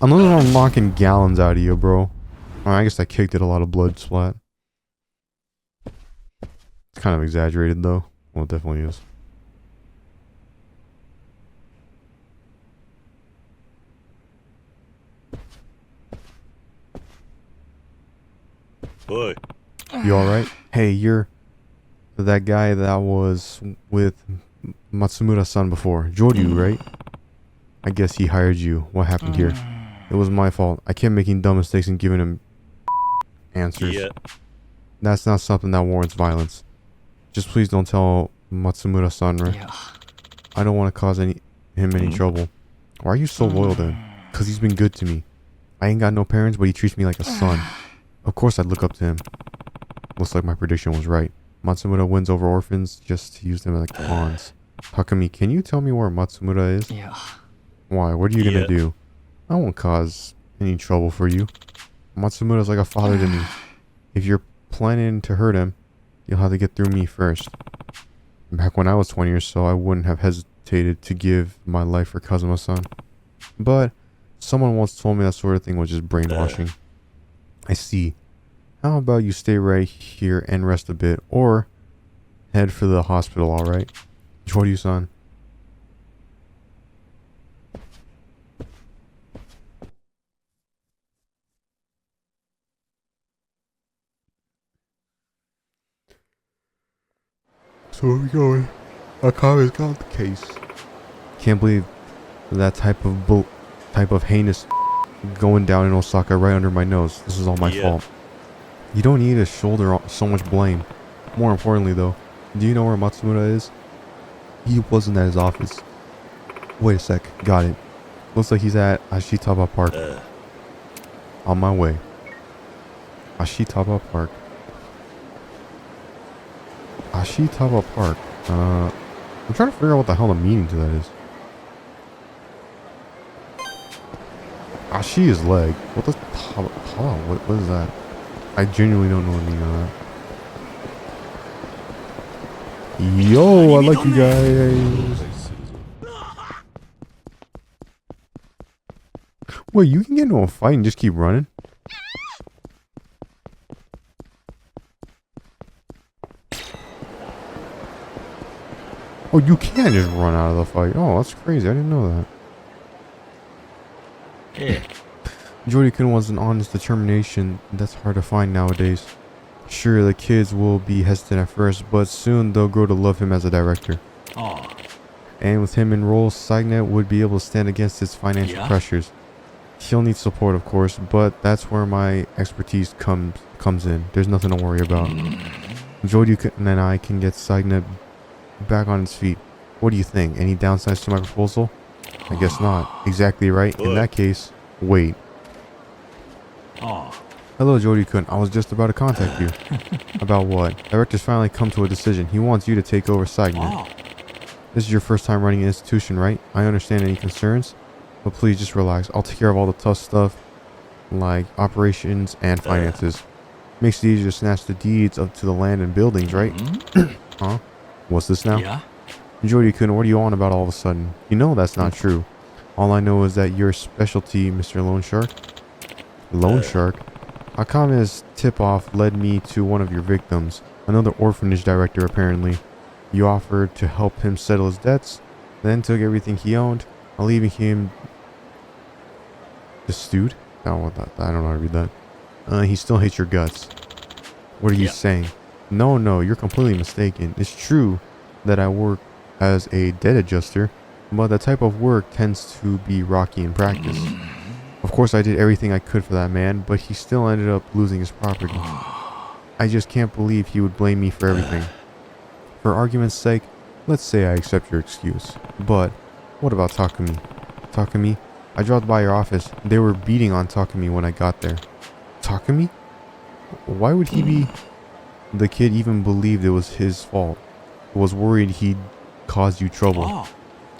Unless I'm knocking gallons out of you, bro. I guess I kicked it a lot of blood splat. It's kind of exaggerated though. Well, it definitely is. Boy. You alright? Hey, you're that guy that was with Matsumura-san before. Joryu, right? I guess he hired you. What happened here? It was my fault. I kept making dumb mistakes and giving him answers. Yeah. That's not something that warrants violence. Just please don't tell Matsumura-san, right? Yeah. I don't want to cause him any trouble. Why are you so loyal then? Because he's been good to me. I ain't got no parents, but he treats me like a son. Of course I'd look up to him. Looks like my prediction was right. Matsumura wins over orphans just to use them like pawns. Takumi, can you tell me where Matsumura is? Yeah. Why? What are you gonna do? I won't cause any trouble for you. Matsumura's like a father to me. If you're planning to hurt him, you'll have to get through me first. Back when I was 20 or so, I wouldn't have hesitated to give my life for Kazuma-san. But someone once told me that sort of thing was just brainwashing. I see. How about you stay right here and rest a bit, or head for the hospital, alright? Joryu-san. So where are we going? Akami's got the case. Can't believe that type of heinous going down in Osaka right under my nose. This is all my fault. You don't need to shoulder so much blame. More importantly though, do you know where Matsumura is? He wasn't at his office. Wait a sec, got it. Looks like he's at Ashitaba Park. On my way. Ashitaba Park. Ashitaba Park. I'm trying to figure out what the hell the meaning to that is. Ashi is leg. What the what is that? I genuinely don't know the meaning of that. Yo, I like you guys. Wait, you can get into a fight and just keep running? Oh, you can just run out of the fight. Oh, that's crazy. I didn't know that. Yeah. Jordy-kun was an honest determination that's hard to find nowadays. Sure, the kids will be hesitant at first, but soon they'll grow to love him as a director. Oh. And with him in role, Signet would be able to stand against its financial pressures. He'll need support, of course, but that's where my expertise comes in. There's nothing to worry about. Jordy-kun and I can get Signet back on its feet. What do you think? Any downsides to my proposal? I guess not. Exactly right. In that case, wait. Oh. Hello, Jordy-kun. I was just about to contact you. About what? Director's finally come to a decision. He wants you to take over Signet. Oh. This is your first time running an institution, right? I understand any concerns, but please just relax. I'll take care of all the tough stuff, like operations and finances. Makes it easier to snatch the deeds up to the land and buildings, right? Huh? What's this now? Yeah. Jordy-kun, what are you on about all of a sudden? You know that's not true. All I know is that your specialty, Mr. Loan Shark. Loan Shark? Akama's tip-off led me to one of your victims, another orphanage director apparently. You offered to help him settle his debts, then took everything he owned, leaving him destitute? I don't know how to read that. He still hates your guts. What are you saying? No, you're completely mistaken. It's true that I work as a debt adjuster, but the type of work tends to be rocky in practice. Of course I did everything I could for that man, but he still ended up losing his property. I just can't believe he would blame me for everything. For argument's sake, let's say I accept your excuse. But what about Takumi? Takumi? I dropped by your office. They were beating on Takumi when I got there. Takumi? Why would he be... The kid even believed it was his fault. Was worried he'd caused you trouble. Oh.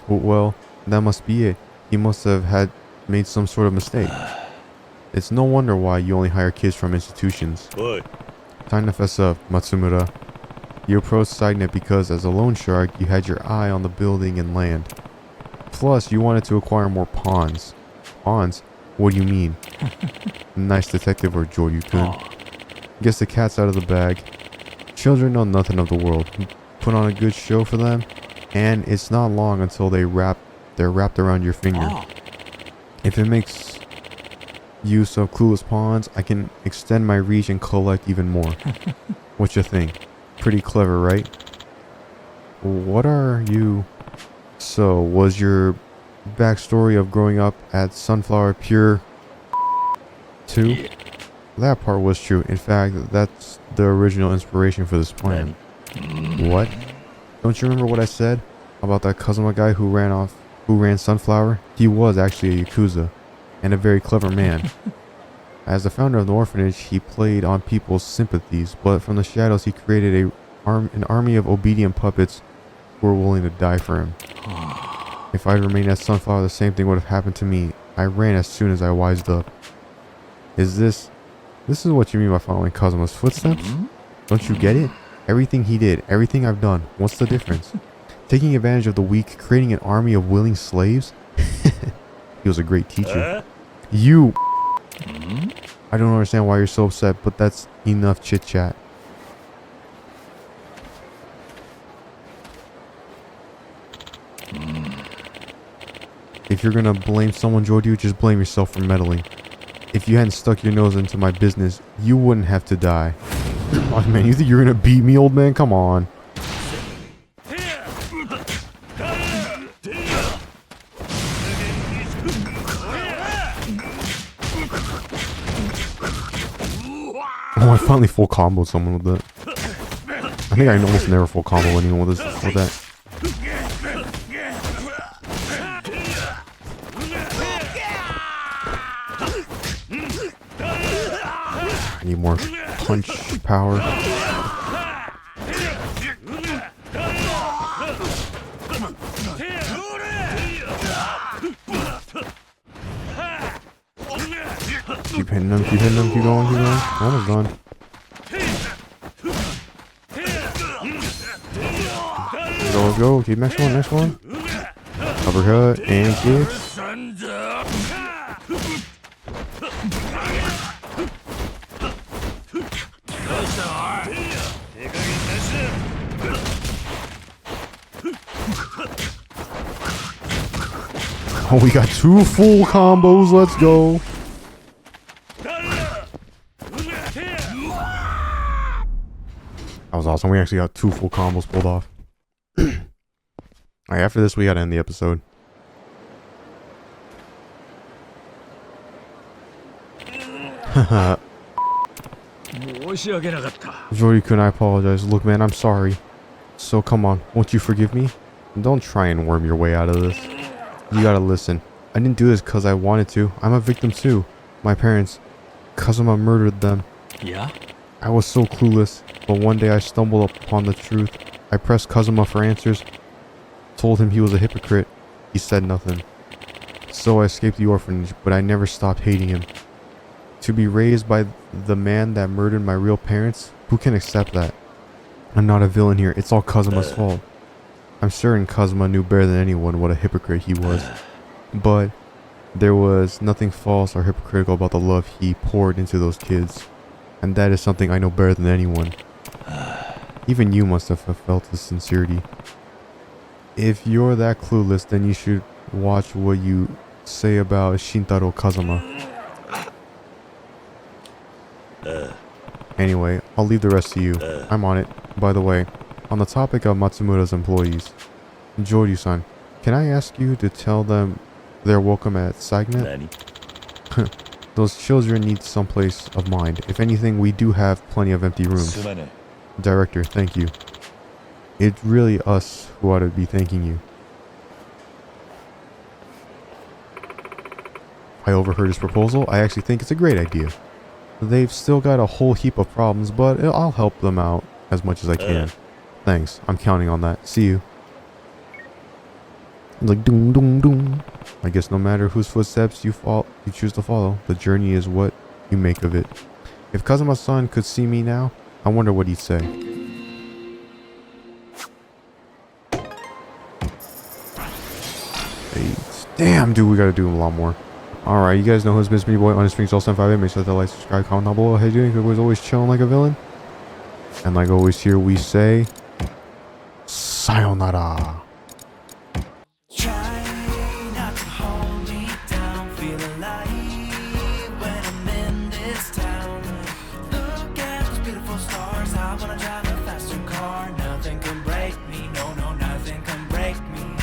Well, that must be it. He must have made some sort of mistake. It's no wonder why you only hire kids from institutions. Boy. Time to fess up, Matsumura. You approached Signet because as a loan shark, you had your eye on the building and land. Plus, you wanted to acquire more pawns. Pawns? What do you mean? Nice detective or Joryu-kun. Oh. Guess the cat's out of the bag. Children know nothing of the world. Put on a good show for them, and it's not long until they're wrapped around your finger. Oh. If it makes use of clueless pawns, I can extend my reach and collect even more. What you think? Pretty clever, right? What are you... So, was your backstory of growing up at Sunflower pure... too? Yeah. That part was true. In fact, that's the original inspiration for this plan. What? Don't you remember what I said about that Kazuma guy who ran Sunflower? He was actually a Yakuza, and a very clever man. As the founder of the orphanage, he played on people's sympathies, but from the shadows he created an army of obedient puppets who were willing to die for him. If I'd remained at Sunflower, the same thing would have happened to me. I ran as soon as I wised up. This is what you mean by following Kazuma's footsteps? Don't you get it? Everything he did, everything I've done, what's the difference? Taking advantage of the weak, creating an army of willing slaves? He was a great teacher. You... I don't understand why you're so upset, but that's enough chit-chat. If you're gonna blame someone, Jordu, just blame yourself for meddling. If you hadn't stuck your nose into my business, you wouldn't have to die. Oh man, you think you're gonna beat me, old man? Come on. Oh, I finally full comboed someone with that. I think I almost never full combo anyone with that. I need more punch power. Keep hitting them, keep hitting them, keep going, keep going. Almost done. Let's go. Keep next one, next one. Uppercut and kick. We got 2 full combos. Let's go. That was awesome. We actually got 2 full combos pulled off. Alright, after this, we gotta end the episode. Joryu-kun, I apologize. Look, man, I'm sorry. So, come on. Won't you forgive me? Don't try and worm your way out of this. You gotta listen. I didn't do this because I wanted to. I'm a victim too. My parents, Kazuma murdered them. Yeah? I was so clueless, but one day I stumbled upon the truth. I pressed Kazuma for answers, told him he was a hypocrite. He said nothing. So I escaped the orphanage, but I never stopped hating him. To be raised by the man that murdered my real parents? Who can accept that? I'm not a villain here. It's all Kazuma's fault. I'm certain Kazuma knew better than anyone what a hypocrite he was. But there was nothing false or hypocritical about the love he poured into those kids. And that is something I know better than anyone. Even you must have felt his sincerity. If you're that clueless, then you should watch what you say about Shintaro Kazuma. Anyway, I'll leave the rest to you. I'm on it. By the way, on the topic of Matsumura's employees, Joryu-san, can I ask you to tell them they're welcome at Sagnet? Those children need someplace of mind. If anything, we do have plenty of empty rooms. Director, thank you. It's really us who ought to be thanking you. I overheard his proposal. I actually think it's a great idea. They've still got a whole heap of problems, but I'll help them out as much as I can. Thanks. I'm counting on that. See you. Like doom doom doom. I guess no matter whose footsteps you choose to follow, the journey is what you make of it. If Kazuma-san could see me now, I wonder what he'd say. Hey, damn, dude, we gotta do a lot more. Alright, you guys know who's Miss Me Boy on his streams all 758. Make sure to like, subscribe, comment down below. Hey, doing? Everybody's always chilling like a villain. And like always here, we say sayonara.